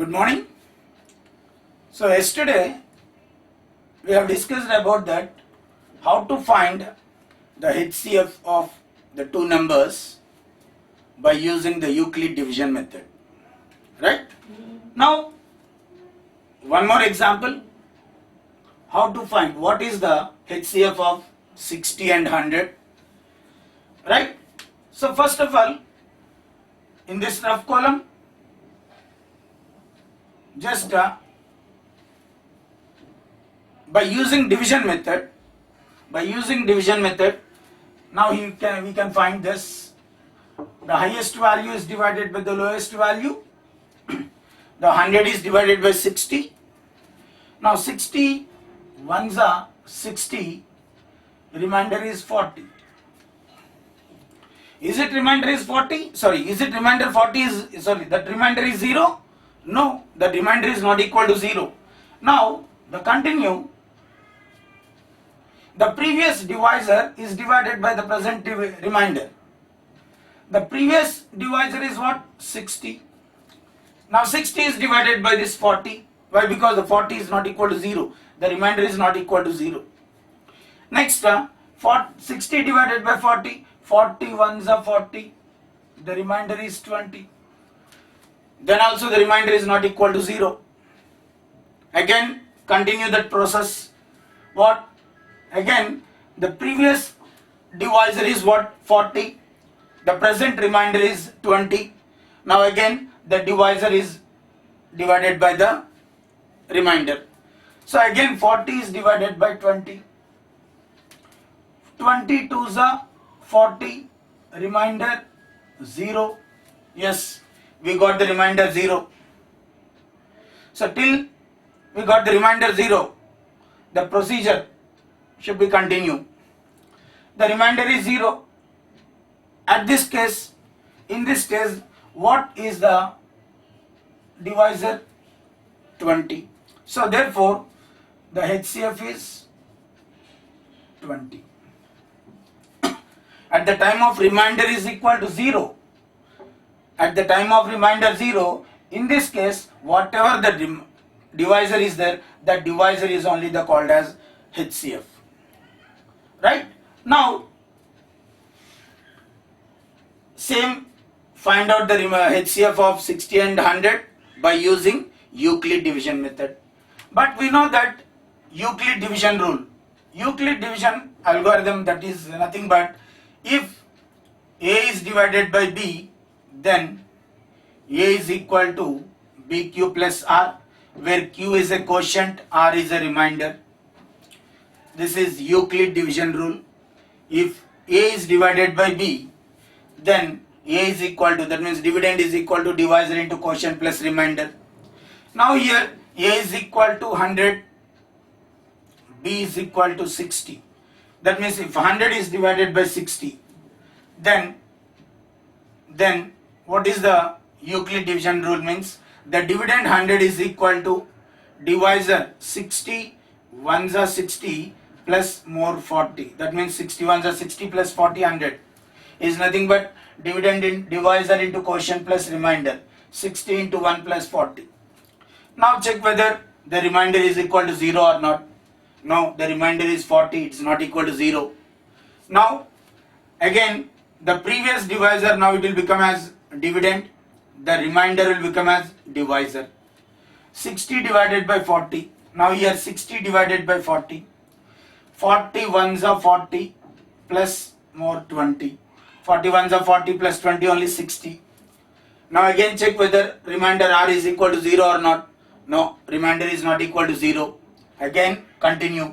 Good morning. So yesterday we have discussed about that how to find the HCF of the two numbers by using the Euclid division method. Right? Now one more example, how to find what is the HCF of 60 and 100. Right? So first of all, in this rough column, just by using division method, now we can find this. The highest value is divided by the lowest value. The 100 is divided by 60. Now 60 ones are 60, remainder is 40. Is it remainder is 40? Sorry, is it remainder 40 is, sorry, that remainder is 0? No, the remainder is not equal to 0. Now, the continue, the previous divisor is divided by the present remainder. The previous divisor is what? 60. Now 60 is divided by this 40. Why? Because the 40 is not equal to 0. The remainder is not equal to 0. Next, 60 divided by 40. 40 ones are 40. The remainder is 20. Then also the remainder is not equal to 0. Again, continue that process. What? Again, the previous divisor is what? 40. The present remainder is 20. Now again, the divisor is divided by the remainder. So again, 40 is divided by 20. 20 twos are 40. Remainder 0. Yes, we got the remainder 0. So till we got the remainder 0, the procedure should be continued. The remainder is 0. At this case, in this case, what is the divisor? 20. So therefore, the HCF is 20. At the time of remainder is equal to 0. At the time of remainder 0, in this case, whatever the divisor is there, that divisor is only called as HCF. Right? Now, same, find out the HCF of 60 and 100 by using Euclid division method. But we know that Euclid division rule, Euclid division algorithm, that is nothing but if A is divided by B, then A is equal to BQ plus R, where Q is a quotient, R is a remainder. This is Euclid division rule. If A is divided by B, then A is equal to, that means dividend is equal to divisor into quotient plus remainder. Now here A is equal to 100, B is equal to 60. That means if 100 is divided by 60, then what is the Euclid division rule means? The dividend 100 is equal to divisor 60, ones are 60 plus more 40. That means 60 ones are 60 plus 40, 100 is nothing but dividend in divisor into quotient plus remainder, 60 into 1 plus 40. Now check whether the remainder is equal to 0 or not. No, the remainder is 40, it's not equal to 0. Now again, the previous divisor, now it will become as dividend, the remainder will become as divisor. 60 divided by 40, now here 60 divided by 40, 40 ones are 40 plus more 20, 40 ones are 40 plus 20, only 60. Now again check whether remainder R is equal to 0 or not. No, remainder is not equal to 0. Again continue.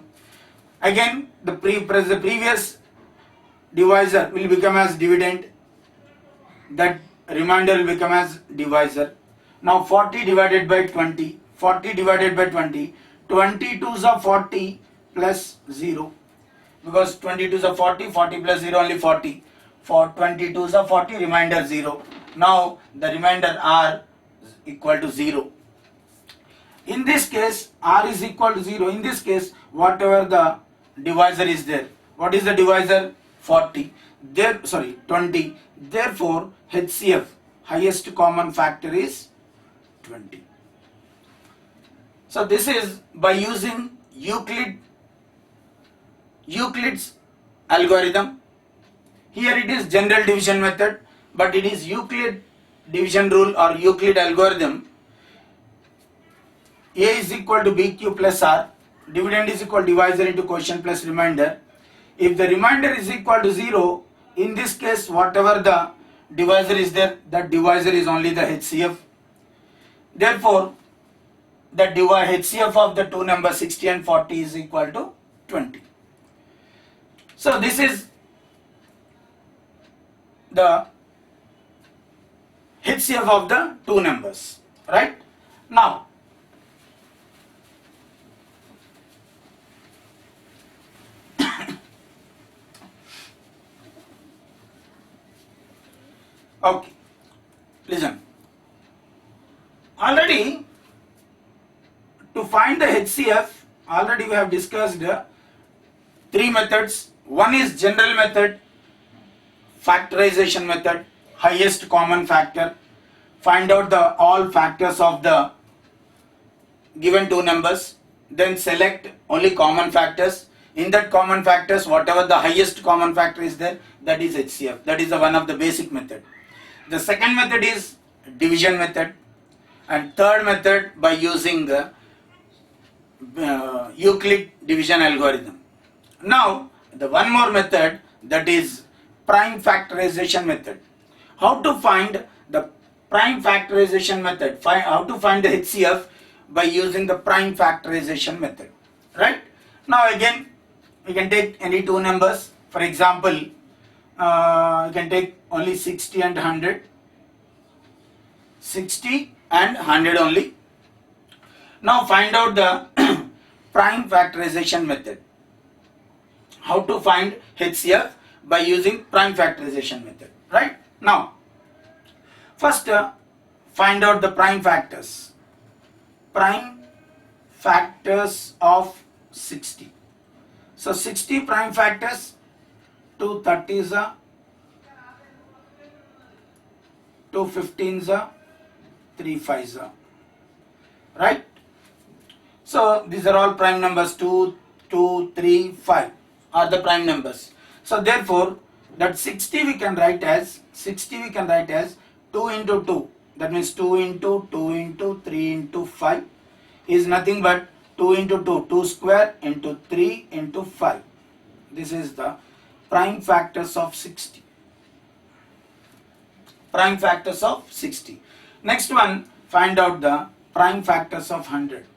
Again the previous divisor will become as dividend, that remainder will become as divisor. Now 40 divided by 20, 40 divided by 20, 22s are 40 plus 0, because 22s are 40, 40 plus 0 only 40. For 22s are 40, remainder 0. Now the remainder R is equal to 0. In this case, R is equal to 0. In this case, whatever the divisor is there, what is the divisor? 40. 20. Therefore, HCF, highest common factor, is 20. So this is by using Euclid's algorithm. Here it is general division method, but it is Euclid division rule or Euclid algorithm. A is equal to BQ plus R. Dividend is equal to divisor into quotient plus remainder. If the remainder is equal to 0, in this case whatever the divisor is there, that divisor is only the HCF. Therefore, the HCF of the two numbers 60 and 40 is equal to 20. So this is the HCF of the two numbers, right? Now, okay, listen. Already, to find the HCF, already we have discussed three methods. One is general method, factorization method, highest common factor. Find out the all factors of the given two numbers. Then select only common factors. In that common factors, whatever the highest common factor is there, that is HCF. That is the one of the basic method. The second method is division method. And third method by using Euclid division algorithm. Now, the one more method, that is prime factorization method. How to find the prime factorization method? How to find the HCF by using the prime factorization method, right? Now again, we can take any two numbers. For example, you can take only 60 and 100. 60 and 100 only. Now find out the prime factorization method. How to find HCF by using prime factorization method, right? Now, first find out the prime factors. Prime factors of 60. So 60 prime factors, 2 30s are, 2 15s are, 3 5s are, right? So these are all prime numbers. 2, 2, 3, 5 are the prime numbers. So therefore, that 60 we can write as 2 into 2. That means 2 into 2 into 3 into 5 is nothing but 2 into 2, 2 square into 3 into 5. This is the prime factors of 60. Prime factors of 60. Next one, find out the prime factors of 100.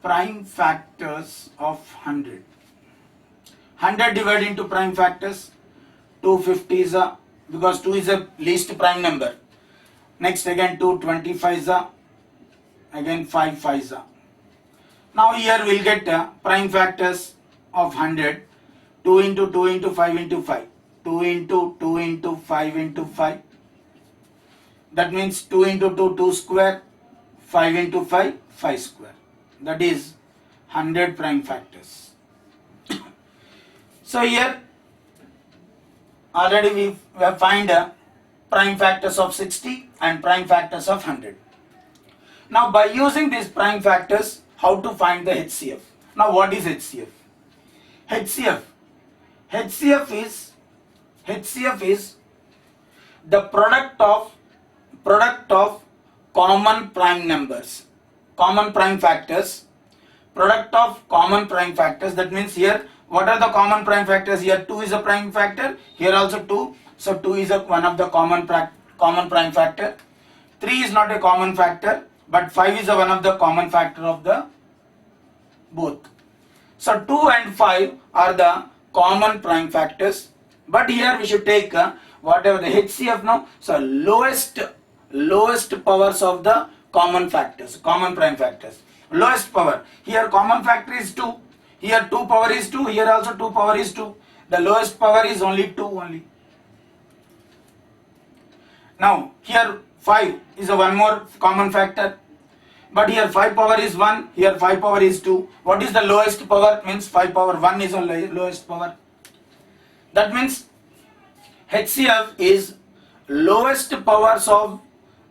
Prime factors of 100. 100 divided into prime factors. 250 is a, because 2 is a least prime number. Next again 225 is a, again 5 5 is a. Now here we'll get prime factors of 100. 2 into 2 into 5 into 5. 2 into 2 into 5 into 5. That means 2 into 2, 2 square, 5 into 5, 5 square. That is 100 prime factors. So here already we have find prime factors of 60 and prime factors of 100. Now by using these prime factors, how to find the HCF? Now what is HCF? HCF is the product of common prime numbers, common prime factors, product of common prime factors. That means here, what are the common prime factors? Here 2 is a prime factor, here also 2. So 2 is one of the common prime factor. 3 is not a common factor, but 5 is one of the common factor of the both. So 2 and 5 are the common prime factors. But here we should take whatever the HCF now. So lowest powers of the common factors, common prime factors. Lowest power. Here common factor is 2. Here 2 power is 2. Here also 2 power is 2. The lowest power is only 2 only. Now here 5 is a one more common factor. But here 5 power is 1. Here 5 power is 2. What is the lowest power? Means 5 power 1 is the lowest power. That means HCF is lowest powers of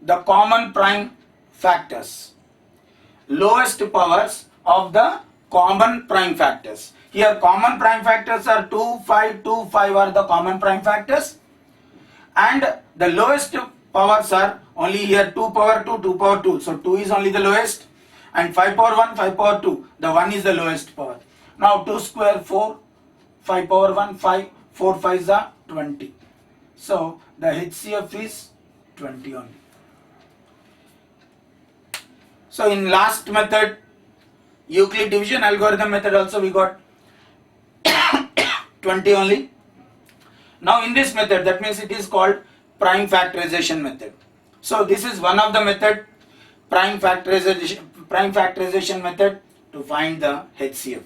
the common prime factors. lowest powers of the common prime factors. Here common prime factors are 2, 5, 2, 5 are the common prime factors, and the lowest powers are only here 2 power 2, 2 power 2. So 2 is only the lowest, and 5 power 1, 5 power 2. The 1 is the lowest power. Now 2 square 4, 5 power 1, 5, 4 5s are 20. So the HCF is 20 only. So in last method, Euclid division algorithm method also we got 20 only. Now in this method, that means it is called prime factorization method. So this is one of the method, prime factorization method to find the HCF.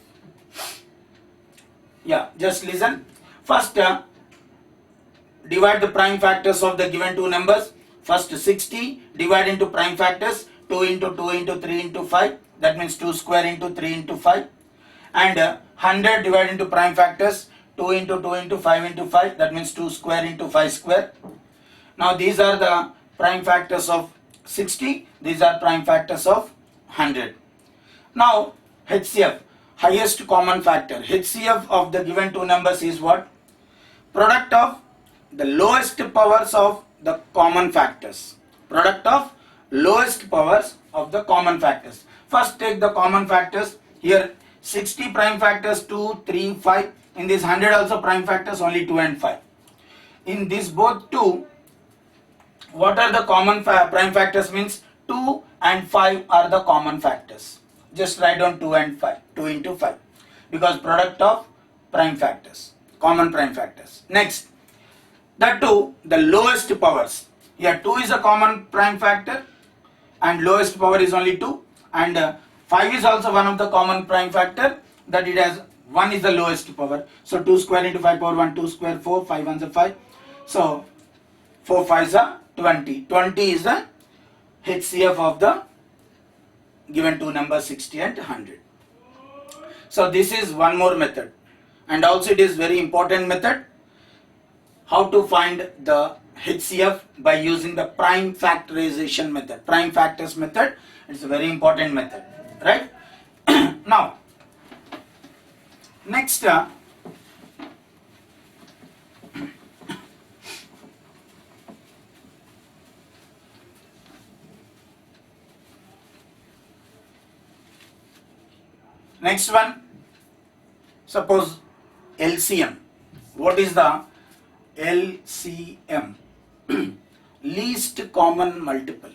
Yeah, just listen. First, divide the prime factors of the given two numbers. First 60 divide into prime factors, 2 into 2 into 3 into 5, that means 2 square into 3 into 5, and 100 divide into prime factors, 2 into 2 into 5 into 5, that means 2 square into 5 square. Now these are the prime factors of 60, these are prime factors of 100. Now HCF, highest common factor. HCF of the given two numbers is what? Product of the lowest powers of the common factors. Product of lowest powers of the common factors. First take the common factors. Here 60 prime factors, 2, 3, 5. In this 100 also prime factors, only 2 and 5. In this both 2, what are the common prime factors? Means 2 and 5 are the common factors. Just write down 2 and 5, 2 into 5, because product of prime factors, common prime factors. Next, the 2, the lowest powers. Here 2 is a common prime factor and lowest power is only 2, and 5 is also one of the common prime factor, that it has 1 is the lowest power. So 2 square into 5 power 1, 2 square 4, 5 1s are 5. So 4 5s are 20. 20 is the HCF of the given two numbers 60 and 100. So this is one more method, and also it is very important method, how to find the HCF by using the prime factorization method, prime factors method. It's a very important method, right? Now next, next one, suppose LCM. What is the LCM? Least common multiple.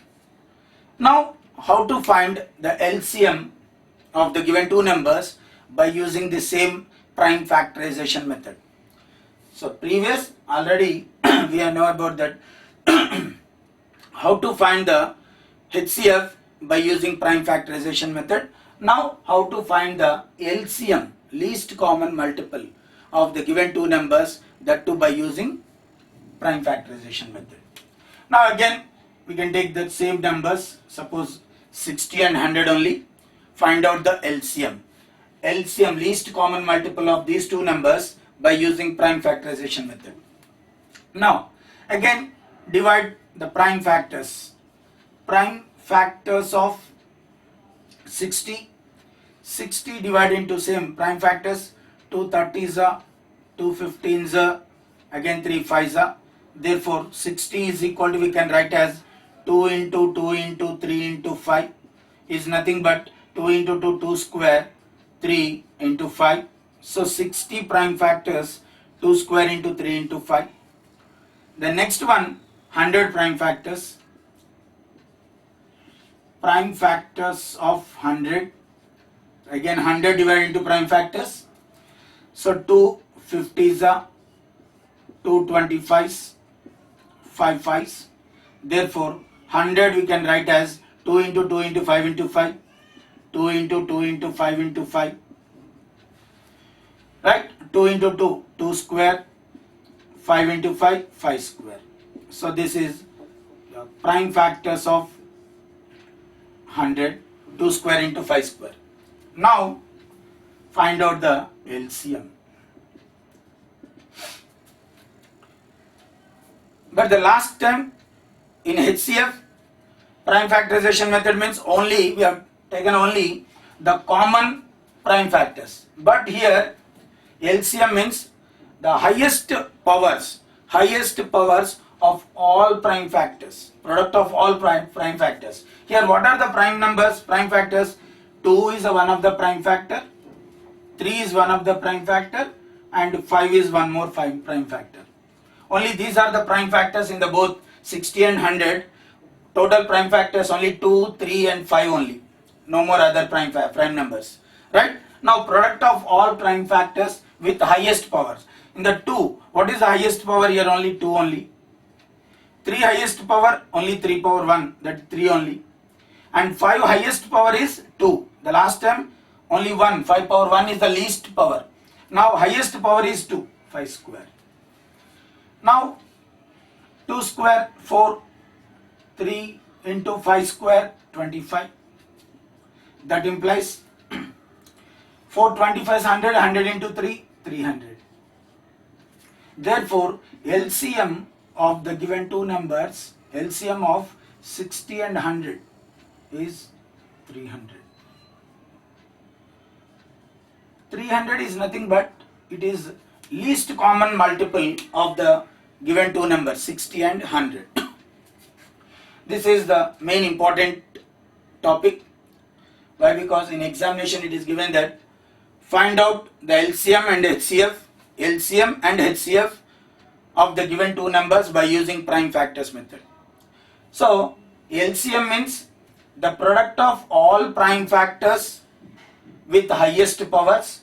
Now how to find the LCM of the given two numbers by using the same prime factorization method. So previous already we know about that how to find the HCF by using prime factorization method. Now how to find the LCM, least common multiple of the given two numbers, that too by using prime factorization method. Now again we can take the same numbers, suppose 60 and 100 only. Find out the LCM. LCM, least common multiple of these two numbers by using prime factorization method. Now again divide the prime factors. Prime factors of 60. 60 divided into same prime factors. 2 30s are, 2 15s are, again 3 5s are. Therefore 60 is equal to, we can write as 2 into 2 into 3 into 5 is nothing but 2 into 2, 2 square, 3 into 5. So 60 prime factors, 2 square into 3 into 5. The next one, 100 prime factors. Prime factors of 100. Again 100 divided into prime factors. So 2 50s are, 2 25s, 5 5s. Therefore 100 we can write as 2 into 2 into 5 into 5, 2 into 2 into 5 into 5, right? 2 into 2, 2 square, 5 into 5, 5 square. So this is the prime factors of 100, 2 square into 5 square. Now find out the LCM. But the last time in HCF, prime factorization method means only we have taken only the common prime factors. But here LCM means the highest powers of all prime factors, product of all prime factors. Here what are the prime factors? 2 is one of the prime factor, 3 is one of the prime factor, and 5 is one more prime factor. Only these are the prime factors in the both 60 and 100. Total prime factors only 2, 3 and 5 only. No more other prime numbers. Right? Now product of all prime factors with highest powers. In the 2, what is the highest power here? Only 2 only. 3 highest power, only 3 power 1, that 3 only. And 5 highest power is 2. The last time only 1, 5 power 1 is the least power. Now highest power is 2, 5 square. Now 2 square 4, 3 into 5 square 25. That implies 425 is 100, 100 into 3, 300. Therefore LCM of the given two numbers, LCM of 60 and 100 is 300. 300 is nothing but it is least common multiple of the given two numbers 60 and 100. This is the main important topic. Why? Because in examination it is given that find out the LCM and HCF of the given two numbers by using prime factors method. So LCM means the product of all prime factors with highest powers,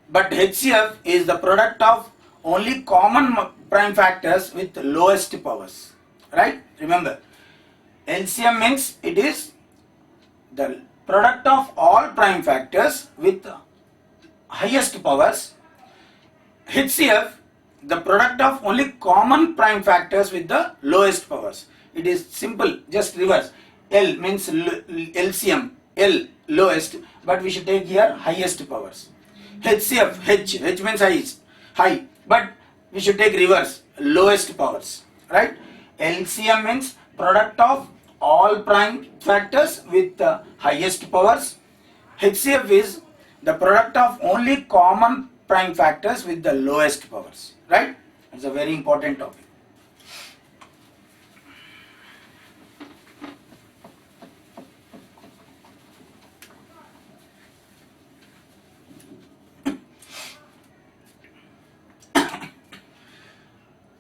but HCF is the product of only common prime factors with lowest powers. Right? Remember, LCM means it is the product of all prime factors with highest powers. HCF the product of only common prime factors with the lowest powers. It is simple, just reverse. L means LCM, L lowest, but we should take here highest powers. HCF, H means high, but we should take reverse, lowest powers, right? LCM means product of all prime factors with the highest powers. HCF is the product of only common prime factors with the lowest powers, right? It's a very important topic.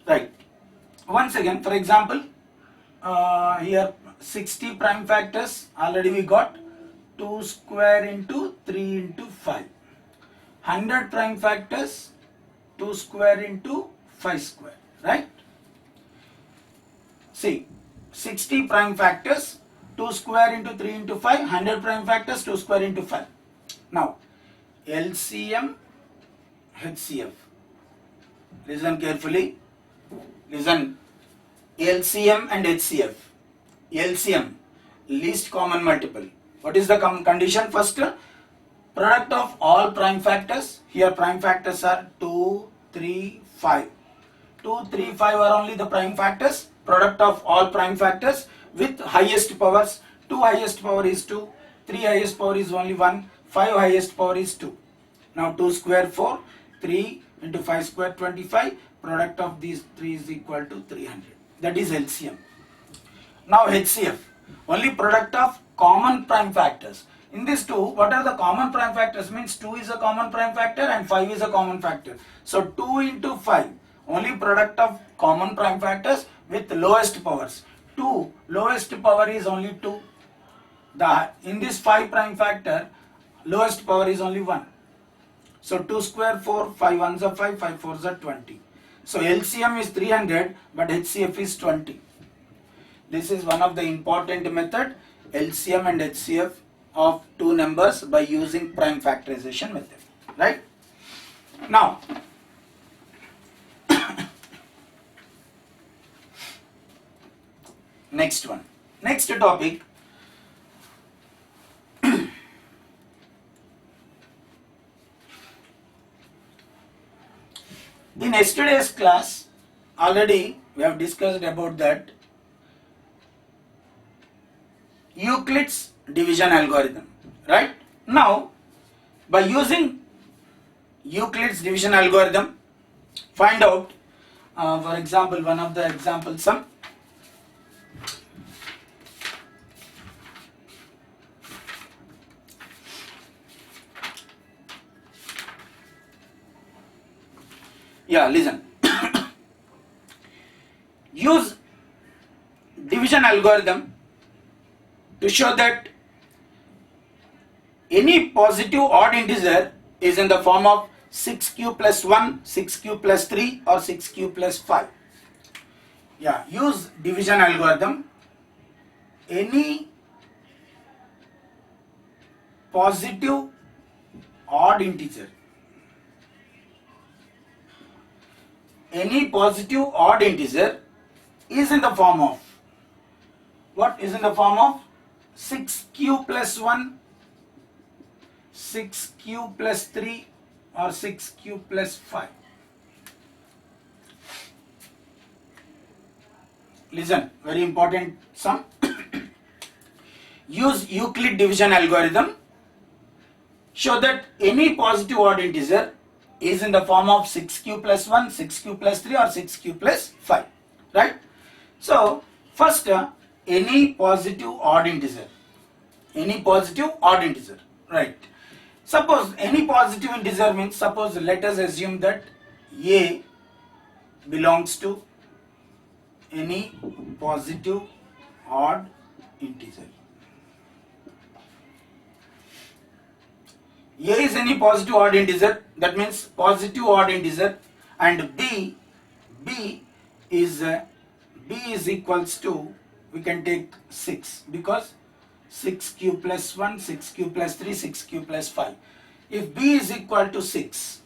Right. Once again, for example, here 60 prime factors already we got. 2 square into 3 into 5. 100 prime factors, 2 square into 5 square, right? See, 60 prime factors, 2 square into 3 into 5, 100 prime factors, 2 square into 5. Now, LCM, HCF. Listen carefully. Listen. LCM and HCF. LCM, least common multiple. What is the condition? First, product of all prime factors. Here prime factors are 2, 3, 5. 2, 3, 5 are only the prime factors. Product of all prime factors with highest powers. 2 highest power is 2, 3 highest power is only 1, 5 highest power is 2. Now 2 square 4, 3 into 5 square 25. Product of these 3 is equal to 300. That is LCM. Now HCF, only product of common prime factors. In this 2, what are the common prime factors? Means 2 is a common prime factor and 5 is a common factor. So 2 into 5, only product of common prime factors with lowest powers. 2, lowest power is only 2. In this 5 prime factor, lowest power is only 1. So 2 square 4, 5 1s are 5, 5 4s are 20. So LCM is 300, but HCF is 20. This is one of the important method, LCM and HCF of two numbers by using prime factorization method, right? Now, next one, next topic. In yesterday's class, already we have discussed about that Euclid's division algorithm, right? Now, by using Euclid's division algorithm, find out, for example, one of the example sum. Yeah, listen. Use division algorithm to show that any positive odd integer is in the form of 6q plus 1, 6q plus 3 or 6q plus 5. Yeah, use division algorithm. Any positive odd integer, any positive odd integer is in the form of, what is in the form of 6q plus 1, 6q plus 3 or 6q plus 5. Listen, very important sum. Use Euclid division algorithm. Show that any positive odd integer is in the form of 6q plus 1, 6q plus 3 or 6q plus 5. Right? So, first any positive odd integer. Any positive odd integer. Right? Suppose any positive integer means, suppose let us assume that A belongs to any positive odd integer. A is any positive odd integer, that means positive odd integer, and B is equals to, we can take 6 because 6q plus 1, 6q plus 3, 6q plus 5. If B is equal to 6,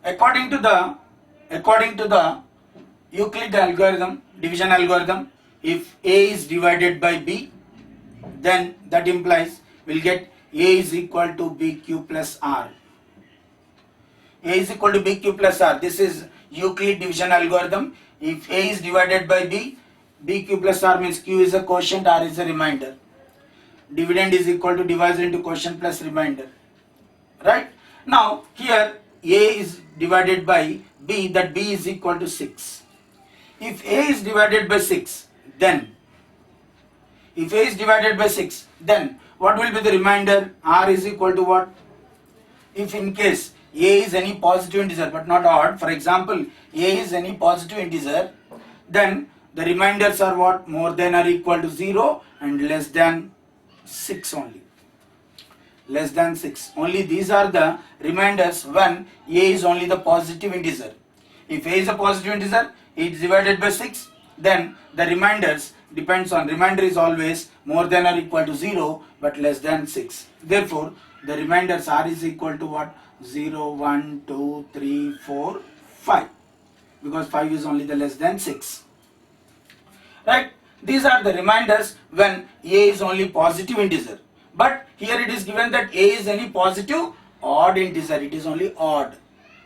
according to the Euclid algorithm, division algorithm, if A is divided by B, then that implies we'll get A is equal to BQ plus R. A is equal to BQ plus R. This is Euclid division algorithm. If A is divided by B, BQ plus R means Q is a quotient, R is a remainder. Dividend is equal to divisor into quotient plus remainder. Right? Now, here A is divided by B, that B is equal to 6. If A is divided by 6, then what will be the remainder? R is equal to what? If in case A is any positive integer but not odd, for example, A is any positive integer, then the remainders are what? More than or equal to 0 and less than 6 only. Less than 6. Only these are the remainders when A is only the positive integer. If A is a positive integer, it is divided by 6, then the remainders depends on, remainder is always more than or equal to 0 but less than 6. Therefore, the remainders R is equal to what? 0, 1, 2, 3, 4, 5. Because 5 is only the less than 6. Right? These are the remainders when A is only positive integer. But here it is given that A is any positive odd integer. It is only odd.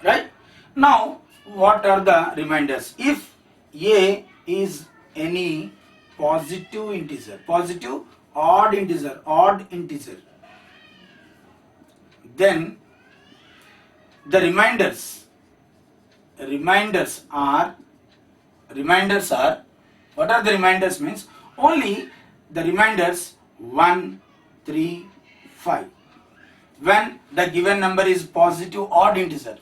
Right? Now, what are the remainders? If A is any positive integer, positive odd integer, then the reminders are, what are the reminders means? Only the reminders 1, 3, 5. When the given number is positive odd integer.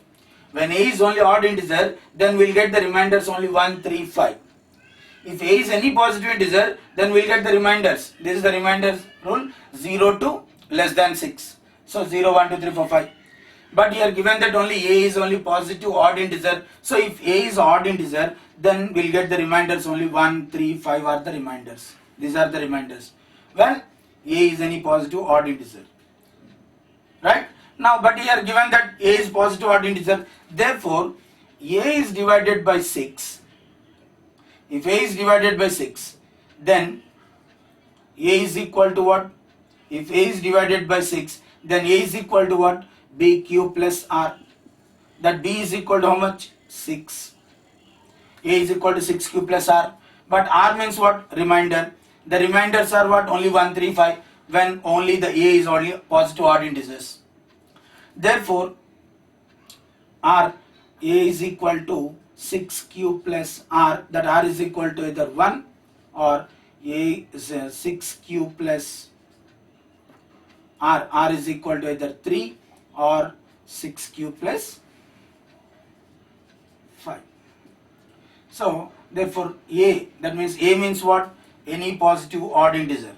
When A is only odd integer, then we'll get the reminders only 1, 3, 5. If A is any positive integer, then we'll get the reminders. This is the reminders rule, 0 to less than 6. So 0, 1, 2, 3, 4, 5. But here given that only A is only positive odd integer. So if A is odd integer, then we'll get the reminders only 1, 3, 5 are the reminders. These are the reminders. When A is any positive odd integer. Right? Now, but here given that A is positive odd integer, therefore A is divided by 6. If A is divided by 6, then A is equal to what? If A is divided by 6, then A is equal to what? BQ plus R. That B is equal to how much? 6. A is equal to 6Q plus R. But R means what? Remainder. The remainders are what? Only 1, 3, 5. when only the A is only positive odd integers. Therefore, R A is equal to 6Q plus R, that R is equal to either 1 or A is 6Q plus R is equal to either 3 or 6Q plus 5. So therefore A, that means A means what? Any positive odd integer.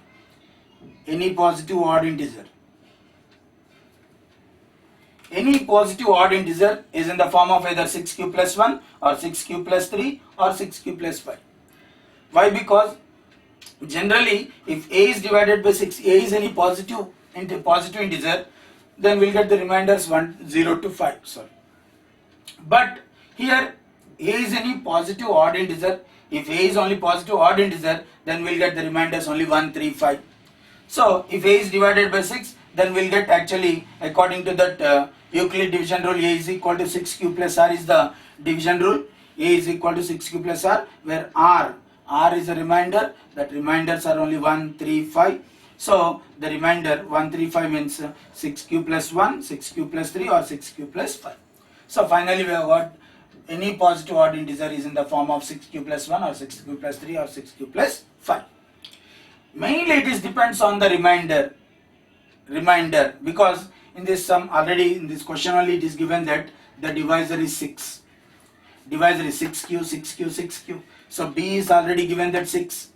Any positive odd integer. Any positive odd integer is in the form of either 6Q plus 1 or 6Q plus 3 or 6Q plus 5. Why? Because generally if A is divided by 6, A is any positive integer, then we'll get the remainders 1, 0 to 5. Sorry. But here A is any positive odd integer. If A is only positive odd integer, then we'll get the remainders only 1, 3, 5. So if A is divided by 6, then we'll get actually according to that Euclid division rule, A is equal to 6Q plus R is the division rule. A is equal to 6Q plus R, where R is a remainder. That remainders are only 1, 3, 5. So the remainder 1, 3, 5 means 6Q plus 1, 6Q plus 3 or 6Q plus 5. So finally we have got any positive odd integer is in the form of 6Q plus 1 or 6Q plus 3 or 6Q plus 5. Mainly it is depends on the remainder, because in this sum already in this question only it is given that the divisor is 6. Divisor is 6Q, 6Q, 6Q. So B is already given that 6.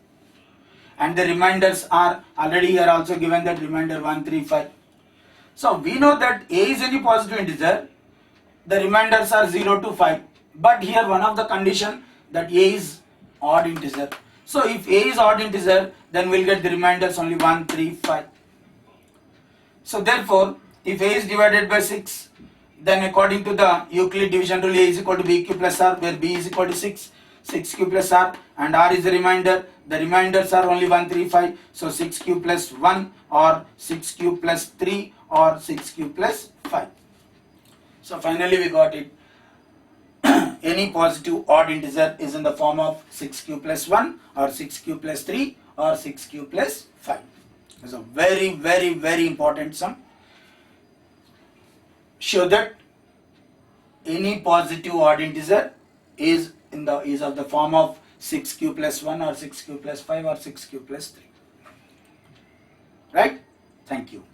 And the remainders are already here also given that remainder 1, 3, 5. So we know that A is any positive integer, the remainders are 0 to 5. But here one of the condition that A is odd integer. So if A is odd integer, then we'll get the remainders only 1, 3, 5. So therefore, if A is divided by 6, then according to the Euclid division rule, A is equal to BQ plus R, where B is equal to 6, 6Q plus R, and R is the remainder. The remainders are only 1, 3, 5. So 6Q plus 1 or 6Q plus 3 or 6Q plus 5. So finally we got it. Any positive odd integer is in the form of 6Q plus 1 or 6Q plus 3 or 6Q plus 5. It's a very, very, very important sum. Show that any positive odd integer is of the form of 6Q plus 1 or 6Q plus 5 or 6Q plus 3. Right? Thank you.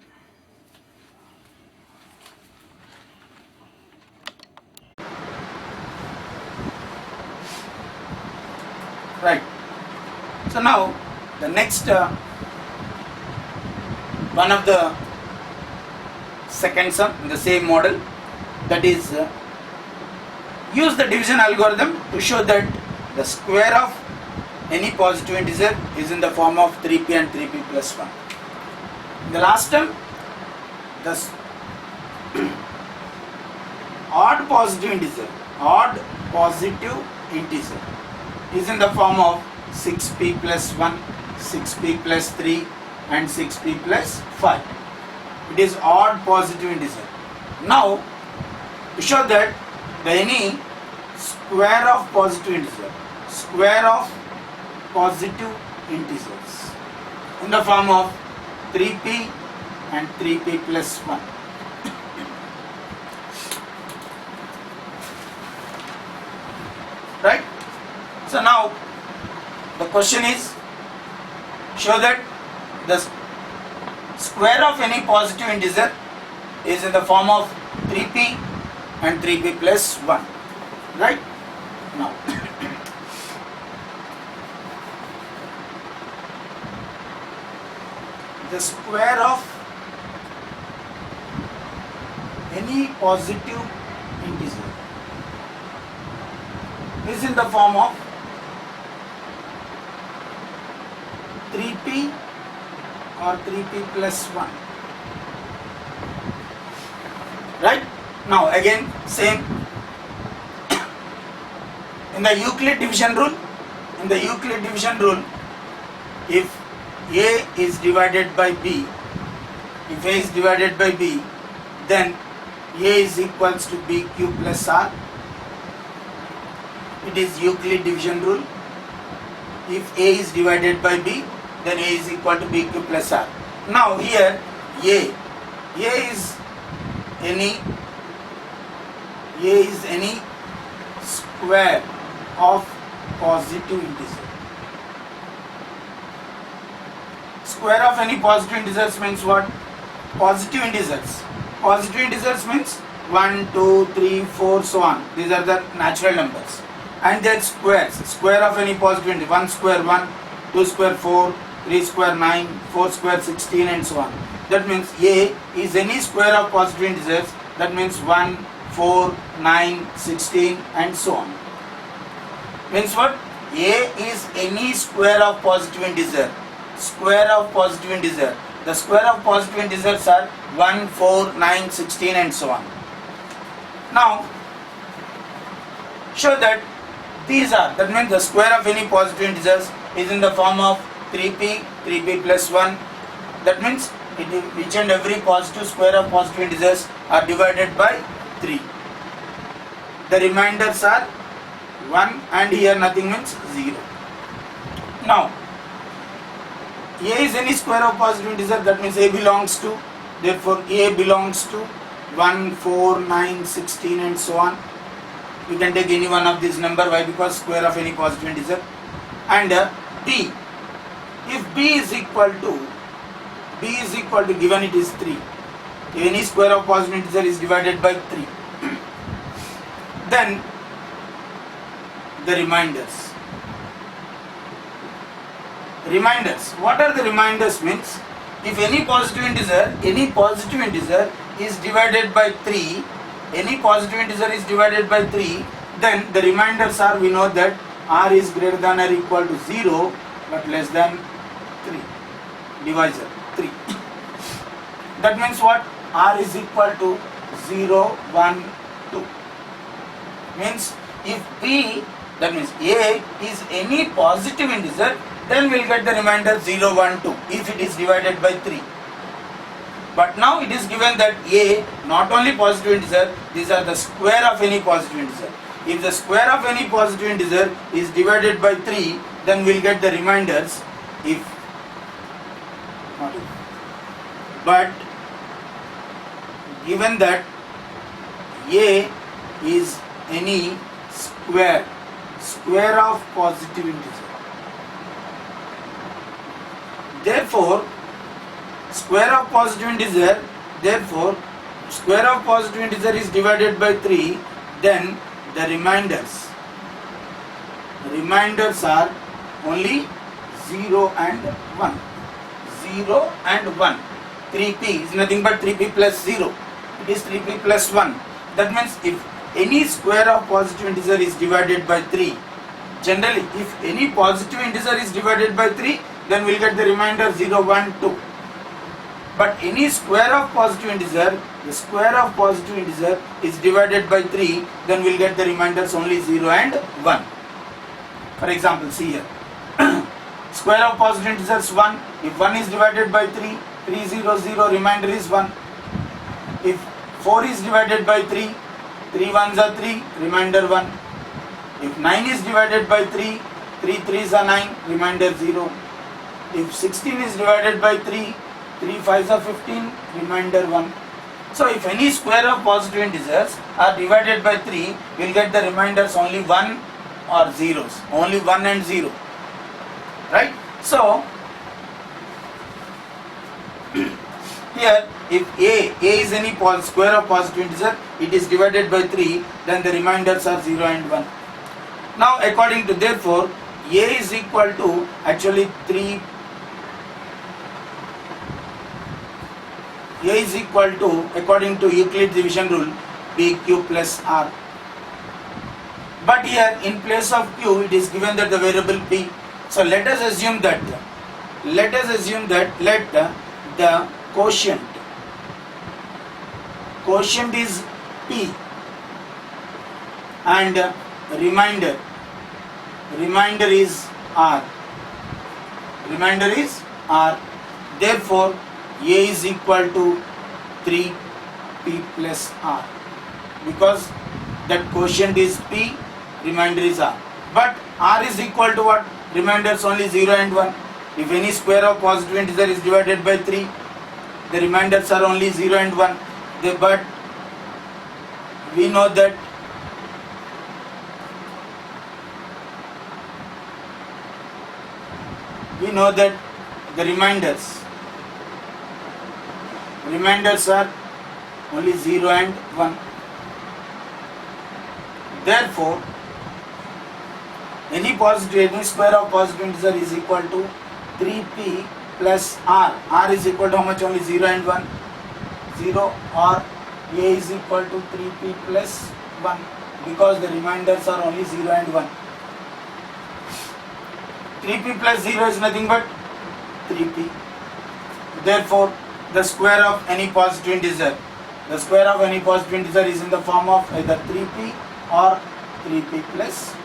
Right. So now the next one of the second sum in the same model, that is use the division algorithm to show that the square of any positive integer is in the form of 3p and 3p plus 1. In the last term, the odd positive integer is in the form of 6p plus 1, 6p plus 3 and 6p plus 5. It is odd positive integer. Now to show that the any square of positive integers in the form of 3p and 3p plus 1. Right? So now the question is, show that the square of any positive integer is in the form of 3p and 3p plus 1. Right? Now the square of any positive integer is in the form of 3p or 3p plus 1. Right? Now again same. In the Euclid division rule, if A is divided by B, then A is equals to BQ plus R. It is Euclid division rule. If A is divided by B, then A is equal to BQ plus R. Now here A is any square of positive integer. Square of any positive integers means what? Positive integers. Positive integers means 1, 2, 3, 4, so on. These are the natural numbers. And their squares. Square of any positive integer. 1 square 1, 2 square 4, 3 square 9, 4 square 16 and so on. That means A is any square of positive integers. That means 1, 4, 9, 16 and so on. Means what? A is any square of positive integer. Square of positive integer. The square of positive integers are 1, 4, 9, 16 and so on. Now show that these are, that means the square of any positive integers is in the form of 3p, 3p plus 1. That means each and every positive square of positive integers are divided by 3. The remainders are 1 and here nothing means 0. Now A is any square of positive integer, that means A belongs to, therefore A belongs to 1, 4, 9, 16 and so on. You can take any one of these number. Why? Because square of any positive integer. And B, if B is equal to, given it is 3, if any square of positive integer is divided by 3, then the reminders. Reminders. What are the reminders means? If any positive integer is divided by 3, then the reminders are, we know that r is greater than or equal to 0 but less than 3. Divisor 3. That means what? R is equal to 0, 1, 2. Means if B, that means A is any positive integer, then we'll get the remainder 0, 1, 2 if it is divided by 3. But now it is given that A not only positive integer, these are the square of any positive integer. If the square of any positive integer is divided by 3, then we'll get the reminders but given that A is any square of positive integer, therefore square of positive integer is divided by 3, then the reminders are only 0 and 1. 0 and 1. 3p is nothing but 3p plus 0. It is 3p plus 1. That means if any square of positive integer is divided by 3, generally if any positive integer is divided by 3, then we'll get the remainder 0, 1, 2. But any square of positive integer, the square of positive integer is divided by 3, then we'll get the remainders only 0 and 1. For example, see here. Square of positive integers 1. If 1 is divided by 3, 3, 0, 0, remainder is 1. If 4 is divided by 3, 3 1s are 3, remainder 1. If 9 is divided by 3, 3 3s are 9, remainder 0. If 16 is divided by 3, 3 5s are 15, remainder 1. So if any square of positive integers are divided by 3, we will get the remainders only 1 or zeros, only 1 and 0. Right? So here if A is any square of positive integer, it is divided by 3, then the remainders are 0 and 1. Now according to, therefore A is equal to actually 3. A is equal to, according to Euclid's division rule, PQ plus R. But here in place of Q it is given that the variable P. So let us assume that let the quotient is P and remainder is R. Therefore A is equal to 3P plus R, because that quotient is P, remainder is R. But R is equal to what? Remainders only 0 and 1. If any square of positive integer is divided by 3, the remainders are only 0 and 1. But we know that the reminders are only 0 and 1. Therefore, any square of positive integer is equal to 3p plus r. R is equal to how much? Only 0 and 1. 0, or a is equal to 3p plus 1, because the reminders are only 0 and 1. 3p plus 0 is nothing but 3p. Therefore, the square of any positive integer is in the form of either 3p or 3p plus 1.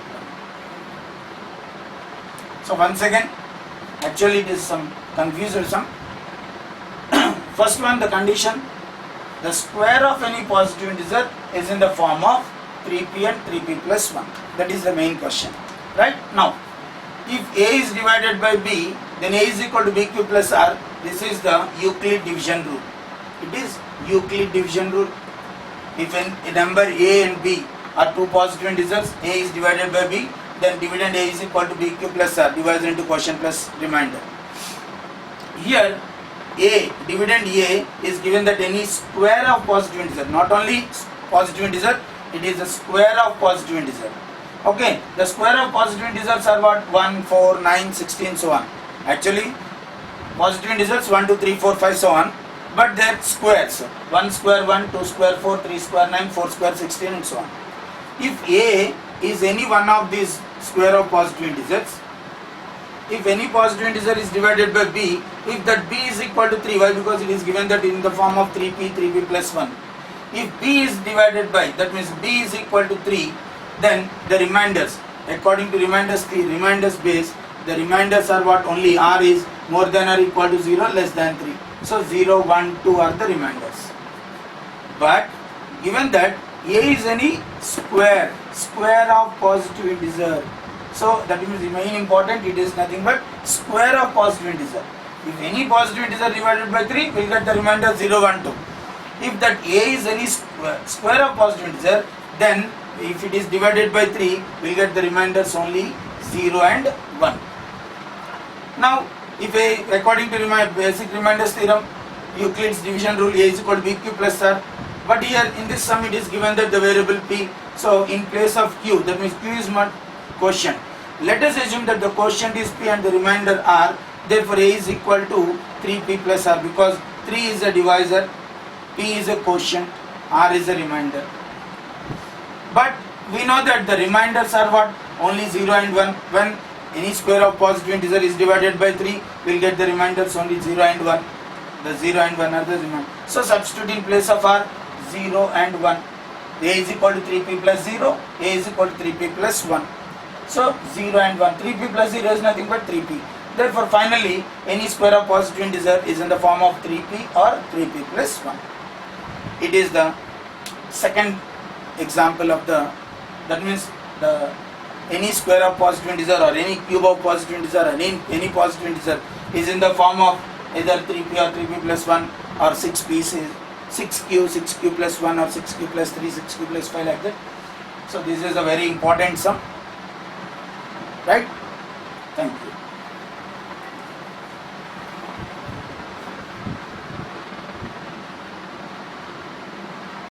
So once again, actually it is some confusion. First one, the condition, the square of any positive integer is in the form of 3p and 3p plus 1. That is the main question. Right? Now, if a is divided by b, then a is equal to bq plus r. This is the Euclid division rule. It is Euclid division rule. If a number a and b are two positive integers, a is divided by b, then dividend a is equal to bq plus r, divided into quotient plus remainder. Here, dividend a is given that any square of positive integer, not only positive integer, it is the square of positive integer. Okay, the square of positive integers are what? 1, 4, 9, 16, so on. Actually, positive integers 1, 2, 3, 4, 5, so on, but they are squares. 1 square 1, 2 square 4, 3 square 9, 4 square 16, and so on. If a is any one of these square of positive integers, if any positive integer is divided by b, if that b is equal to 3, why? Because it is given that in the form of 3p plus 1. If b is divided by, that means b is equal to 3, then the reminders, according to reminders base, the reminders are what? Only r is more than or equal to 0, less than 3. So 0, 1, 2 are the reminders. But given that a is any square of positive integer, so that means the main important, it is nothing but square of positive integer. If any positive integer divided by 3, we will get the remainder 0, 1, 2. If that a is any square of positive integer, then if it is divided by 3, we will get the remainders only 0 and 1. Now, if according to basic reminders theorem, Euclid's division rule, a is equal to bq plus r. But here in this sum, it is given that the variable p. So in place of q, that means q is not quotient. Let us assume that the quotient is p and the remainder r. Therefore, a is equal to 3p plus r, because 3 is a divisor, p is a quotient, r is a remainder. But we know that the reminders are what? Only 0 and 1. When any square of positive integer is divided by 3, we will get the reminders only 0 and 1. The 0 and 1 are the remainder. So substitute in place of r 0 and 1. A is equal to 3p plus 0, a is equal to 3p plus 1. So 0 and 1. 3p plus 0 is nothing but 3p. Therefore, finally, any square of positive integer is in the form of 3p or 3p plus 1. It is the second example of that means any square of positive integer or any cube of positive integer or any positive integer is in the form of either 3p or 3p plus 1 or 6p, 6q plus 1 or 6q plus 3, 6q plus 5, like that. So this is a very important sum, right? Thank you.